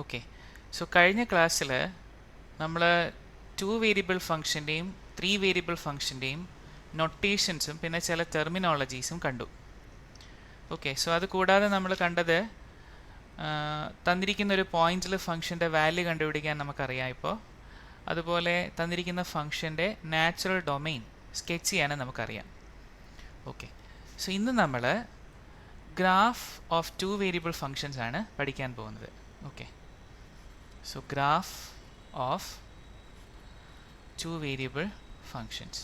Okay, so കഴിഞ്ഞ ക്ലാസ്സിൽ നമ്മൾ 2 വേരിയബിൾ ഫംഗ്ഷൻ്റെയും 3 വേരിയബിൾ ഫംഗ്ഷൻ്റെയും നൊട്ടേഷൻസും പിന്നെ ചില ടെർമിനോളജീസും കണ്ടു. ഓക്കെ, സോ അത് കൂടാതെ നമ്മൾ കണ്ടത് തന്നിരിക്കുന്ന ഒരു പോയിന്റിൽ ഫംഗ്ഷൻ്റെ വാല്യൂ കണ്ടുപിടിക്കാൻ നമുക്കറിയാം. ഇപ്പോൾ അതുപോലെ തന്നിരിക്കുന്ന ഫംഗ്ഷൻ്റെ നാച്ചുറൽ ഡൊമെയിൻ സ്കെച്ച് ചെയ്യാനും നമുക്കറിയാം. ഓക്കെ, സോ ഇന്ന് നമ്മൾ ഗ്രാഫ് ഓഫ് 2 വേരിയബിൾ ഫംഗ്ഷൻസ് ആണ് പഠിക്കാൻ പോകുന്നത്. Okay, so graph of 2 variable functions.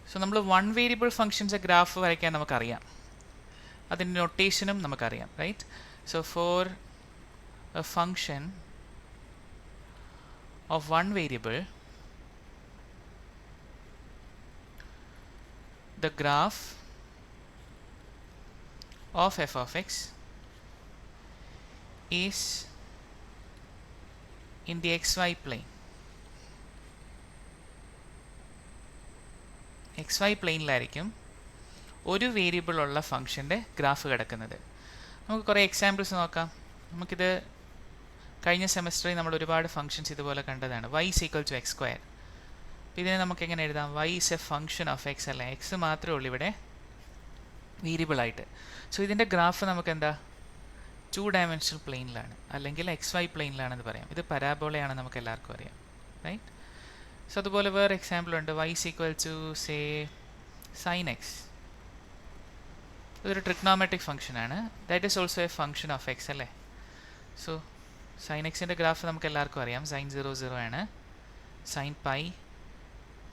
So നമ്മൾ 1 വേരിയബിൾ ഫംഗ്ഷൻസ് ഗ്രാഫ് വരയ്ക്കാൻ നമുക്കറിയാം, അതിൻ്റെ നൊട്ടേഷനും നമുക്കറിയാം, right? So for a function of 1 variable, the graph of f of x is in the xy plane. xy പ്ലെയിനിലായിരിക്കും ഒരു വേരിയബിൾ ഉള്ള ഫംഗ്ഷൻ്റെ ഗ്രാഫ് കിടക്കുന്നത്. നമുക്ക് കുറേ എക്സാമ്പിൾസ് നോക്കാം. നമുക്കിത് കഴിഞ്ഞ സെമസ്റ്ററിൽ നമ്മൾ ഒരുപാട് ഫംഗ്ഷൻസ് ഇതുപോലെ കണ്ടതാണ്. y is equal to x square. ഇതിനെ നമുക്ക് എങ്ങനെ എഴുതാം? y is a function of x അല്ല, എക്സ് മാത്രമേ ഉള്ളൂ ഇവിടെ വേരിയബിൾ ആയിട്ട്. സോ ഇതിൻ്റെ ഗ്രാഫ് നമുക്ക് എന്താ 2 ഡയമെൻഷണൽ പ്ലെയിനിലാണ് അല്ലെങ്കിൽ XY പ്ലെയിനിലാണെന്ന് പറയാം. ഇത് പരാബോളയാണ്, നമുക്ക് എല്ലാവർക്കും അറിയാം, റൈറ്റ്? സോ അതുപോലെ വേറെ എക്സാമ്പിൾ ഉണ്ട്. y is equal to say sin x. ഇതൊരു ട്രിഗ്നോമെട്രിക് ഫംഗ്ഷൻ ആണ്. That is also A function of X അല്ലേ? സോ sin എക്സിൻ്റെ ഗ്രാഫ് നമുക്ക് എല്ലാവർക്കും അറിയാം. sin 0 0 ആണ്, sin പൈ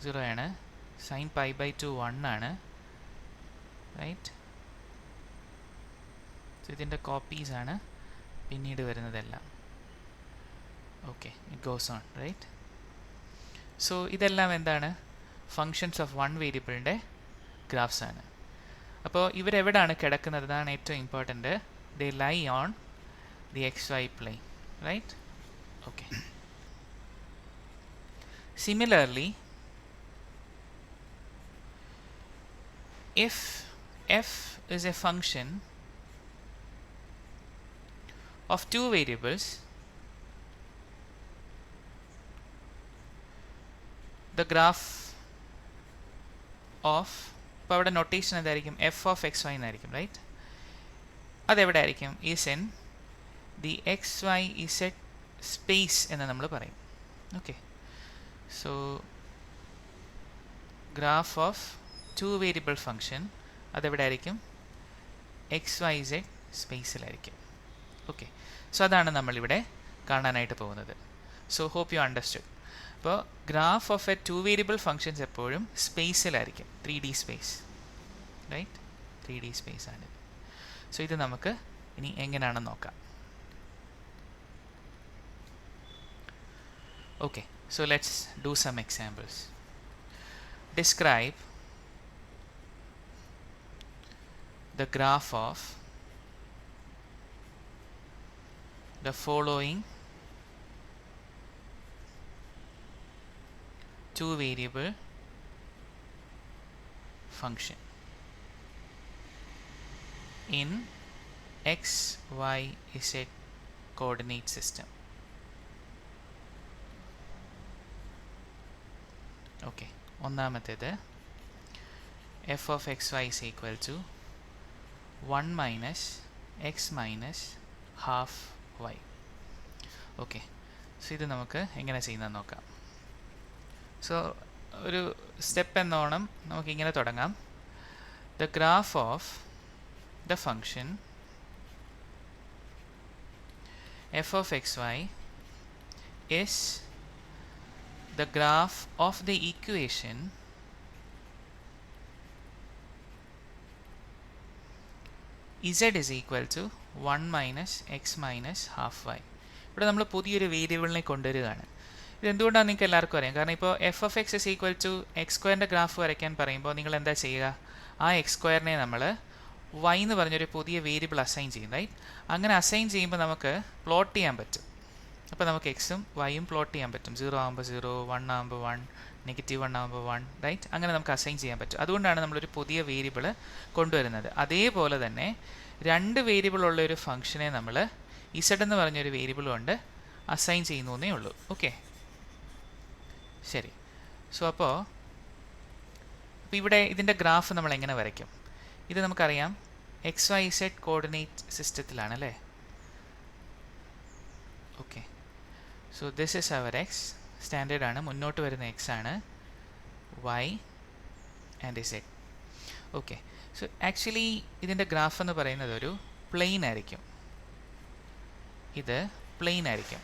0 ആണ്, sin പൈ ബൈ 2 1 ആണ്, റൈറ്റ്? സോ ഇതിൻ്റെ കോപ്പീസ് ആണ് പിന്നീട് വരുന്നതെല്ലാം. Okay, it goes on, right? So ഇതെല്ലാം എന്താണ്? ഫങ്ഷൻസ് ഓഫ് 1 വേരിയബിളിൻ്റെ ഗ്രാഫ്സ് ആണ്. അപ്പോൾ ഇവരെവിടാണ് കിടക്കുന്നത്? അതാണ് ഏറ്റവും important. They lie on the XY plane, right? Okay, similarly if f is a function of 2 variables, the graph of, ഇപ്പോൾ അവിടെ നൊട്ടേഷൻ എന്തായിരിക്കും? f of xy എന്നായിരിക്കും, റൈറ്റ്? അതെവിടെ ആയിരിക്കും? Is in the XYZ space എന്ന് നമ്മൾ പറയും. Okay, so graph of 2 variable function അതെവിടെ ആയിരിക്കും? XYZ സ്പേസിലായിരിക്കും. ഓക്കെ, സോ അതാണ് നമ്മളിവിടെ കാണാനായിട്ട് പോകുന്നത്. So hope you understood. അപ്പോൾ graph of a 2 variable functions എപ്പോഴും സ്പേസിലായിരിക്കും, 3D space, right? 3D space ആണ്. സോ ഇത് നമുക്ക് ഇനി എങ്ങനെയാണെന്ന് നോക്കാം. Okay, so let's do some examples. Describe the graph of the following 2 variable function in x, y, z coordinate system. Okay, ഒന്നാമത്തേത് f of xy is equal to 1 minus x minus half y. Okay, so ഇത് നമുക്ക് എങ്ങനെ ചെയ്യുന്നത് നോക്കാം. So ഒരു step എന്നോണം നമുക്കിങ്ങനെ തുടങ്ങാം. The graph of the function f of x y is the graph of the equation z is equal to 1 minus x minus half y. ഇവിടെ നമ്മൾ പുതിയൊരു വേരിയബിളിനെ കൊണ്ടുവരികയാണ്. ഇതെന്തുകൊണ്ടാണ് നിങ്ങൾക്ക് എല്ലാവർക്കും അറിയാം. കാരണം ഇപ്പോൾ F of X is equal to X സ്ക്വയറിൻ്റെ ഗ്രാഫ് വരയ്ക്കാൻ പറയുമ്പോൾ നിങ്ങൾ എന്താ ചെയ്യുക? ആ എക്സ് സ്ക്വയറിനെ നമ്മൾ y എന്ന് പറഞ്ഞൊരു പുതിയ വേരിയബിൾ അസൈൻ ചെയ്യും, റൈറ്റ്? അങ്ങനെ അസൈൻ ചെയ്യുമ്പോൾ നമുക്ക് പ്ലോട്ട് ചെയ്യാൻ പറ്റും. അപ്പോൾ നമുക്ക് എക്സും വൈയും പ്ലോട്ട് ചെയ്യാൻ പറ്റും. 0 ആകുമ്പോൾ 0, 1 ആകുമ്പോൾ 1, -1 ആകുമ്പോൾ 1, റൈറ്റ്? അങ്ങനെ നമുക്ക് അസൈൻ ചെയ്യാൻ പറ്റും. അതുകൊണ്ടാണ് നമ്മളൊരു പുതിയ വേരിയബിൾ കൊണ്ടുവരുന്നത്. അതേപോലെ തന്നെ 2 വേരിയബിൾ ഉള്ള ഒരു ഫംഗ്ഷനെ നമ്മൾ ഇസഡ് എന്ന് പറഞ്ഞൊരു വേരിയബിൾ കൊണ്ട് അസൈൻ ചെയ്യുന്നു എന്നേ ഉള്ളൂ. ഓക്കെ, ശരി. സോ അപ്പോൾ ഇവിടെ ഇതിൻ്റെ ഗ്രാഫ് നമ്മൾ എങ്ങനെ വരയ്ക്കും? ഇത് നമുക്കറിയാം XYZ കോർഡിനേറ്റ് സിസ്റ്റത്തിലാണ് അല്ലേ? Okay, so this is our x, standard ആണ്, മുന്നോട്ട് വരുന്ന എക്സ് ആണ്, y and z. Okay, so actually ഇതിൻ്റെ ഗ്രാഫ് എന്ന് പറയുന്നത് ഒരു പ്ലെയിൻ ആയിരിക്കും. ഇത് പ്ലെയിൻ ആയിരിക്കും.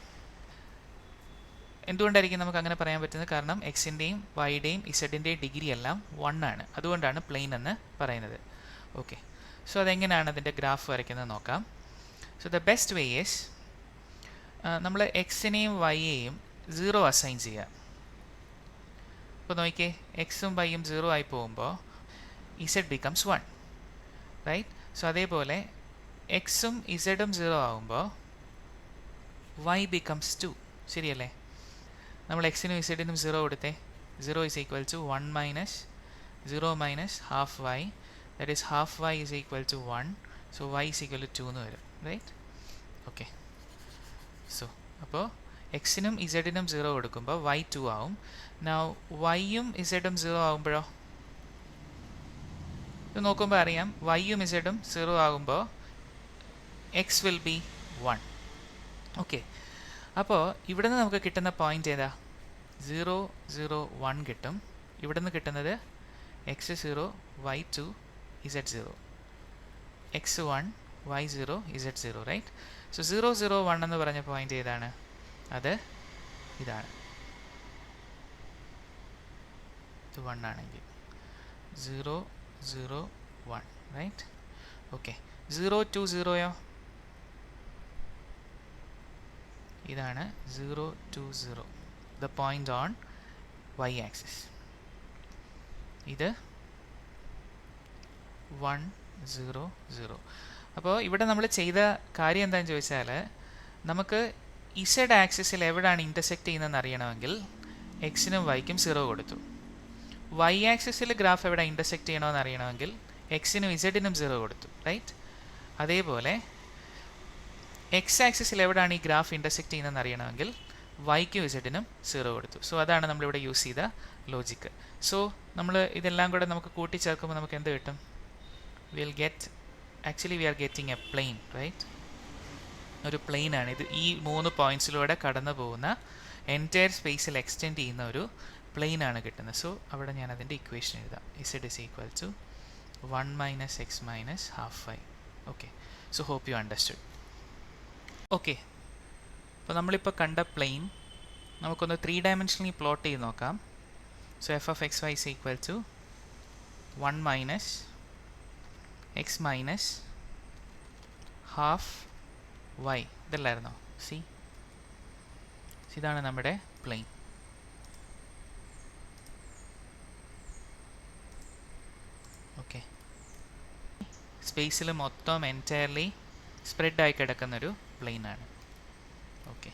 എന്തുകൊണ്ടായിരിക്കും നമുക്ക് അങ്ങനെ പറയാൻ പറ്റുന്നത്? കാരണം എക്സിൻ്റെയും വൈയുടെയും ഇസഡിൻ്റെയും ഡിഗ്രി എല്ലാം 1 ആണ്. അതുകൊണ്ടാണ് പ്ലെയിൻ എന്ന് പറയുന്നത്. ഓക്കെ, സോ അതെങ്ങനെയാണ് അതിൻ്റെ ഗ്രാഫ് വരയ്ക്കുന്നത് നോക്കാം. So the best way is നമ്മൾ എക്സിനെയും വൈയെയും 0 അസൈൻ ചെയ്യുക. ഇപ്പോൾ നോക്കിയേ, എക്സും വൈയും 0 ആയി പോകുമ്പോൾ ഇസഡ് ബിക്കംസ് 1, റൈറ്റ്? സോ അതേപോലെ എക്സും ഇസഡും 0 ആകുമ്പോൾ വൈ ബിക്കംസ് 2, ശരിയല്ലേ? നമ്മൾ എക്സിനും ഇസഡിനും 0 കൊടുത്തേ. 0 is equal to 1 minus 0 minus half y, that is half y is equal to 1. So y is equal to 2 എന്ന് വരും, റൈറ്റ്? ഓക്കെ, സോ അപ്പോൾ എക്സിനും ഇസഡിനും 0 കൊടുക്കുമ്പോൾ വൈ 2 ആവും. നൗ വൈയും ഇസഡും 0 ആകുമ്പോഴോ? ഇത് നോക്കുമ്പോൾ അറിയാം, വൈയും ഇസഡും 0 ആകുമ്പോൾ എക്സ് വിൽ ബി 1. ഓക്കെ, അപ്പോൾ ഇവിടെ നിന്ന് നമുക്ക് കിട്ടുന്ന പോയിന്റ് ഏതാ? 0, 0, 1 കിട്ടും. ഇവിടെ നിന്ന് കിട്ടുന്നത് x0, y2, z0, x1, y0, z0, right? So 0, 0, 1 എന്ന് പറഞ്ഞ പോയിന്റ് ഏതാണ്? അത് ഇതാണ്. ഇത് 1 ആണെങ്കിൽ 0, 0, 1, റൈറ്റ്? ഓക്കെ, 0, 2, 0യോ? ഇതാണ് 0, 2, 0, the point on y axis. ഇത് 1, 0, 0. അപ്പോൾ ഇവിടെ നമ്മൾ ചെയ്ത കാര്യം എന്താണെന്ന് ചോദിച്ചാൽ, നമുക്ക് ഇസഡ് ആക്സിസിൽ എവിടെയാണ് ഇൻ്റർസെക്റ്റ് ചെയ്യുന്നതെന്ന് അറിയണമെങ്കിൽ എക്സിനും വൈക്കും 0 കൊടുത്തു. വൈ ആക്സിസിൽ ഗ്രാഫ് എവിടെ ഇൻ്റർസെക്റ്റ് ചെയ്യണമെന്ന് അറിയണമെങ്കിൽ എക്സിനും ഇസഡിനും 0 കൊടുത്തു, റൈറ്റ്? അതേപോലെ എക്സ് ആക്സിസിൽ എവിടെയാണ് ഈ ഗ്രാഫ് ഇൻ്റർസെക്റ്റ് ചെയ്യുന്നതെന്ന് അറിയണമെങ്കിൽ വൈക്കും ഇസഡിനും 0 കൊടുത്തു. സോ അതാണ് നമ്മളിവിടെ യൂസ് ചെയ്ത ലോജിക്ക്. സോ നമ്മൾ ഇതെല്ലാം കൂടെ നമുക്ക് കൂട്ടിച്ചേർക്കുമ്പോൾ നമുക്ക് എന്ത് കിട്ടും? Will get, actually we are getting a plane, right? ഒരു പ്ലെയിൻ ആണ് ഇത്. ഈ 3 പോയിന്റ്സിലൂടെ കടന്നു പോകുന്ന എൻറ്റയർ സ്പേസിൽ എക്സ്റ്റെൻഡ് ചെയ്യുന്ന ഒരു പ്ലെയിൻ ആണ് കിട്ടുന്നത്. സോ അവിടെ ഞാൻ അതിൻ്റെ ഇക്വേഷൻ എഴുതാം. Z is equal to 1 minus x minus half y. Okay, so hope you understood. Okay, അപ്പോൾ നമ്മളിപ്പോൾ കണ്ട പ്ലെയിൻ നമുക്കൊന്ന് 3 ഡയമെൻഷനലി പ്ലോട്ട് ചെയ്ത് നോക്കാം. So f of x y is equal to 1 minus x minus half y, ഇതല്ലായിരുന്നോ? See, ഇതാണ് നമ്മുടെ plain. Okay, സ്പേസിൽ മൊത്തം എൻറ്റയർലി സ്പ്രെഡ് ആയി കിടക്കുന്നൊരു പ്ലെയിൻ ആണ്. ഓക്കെ.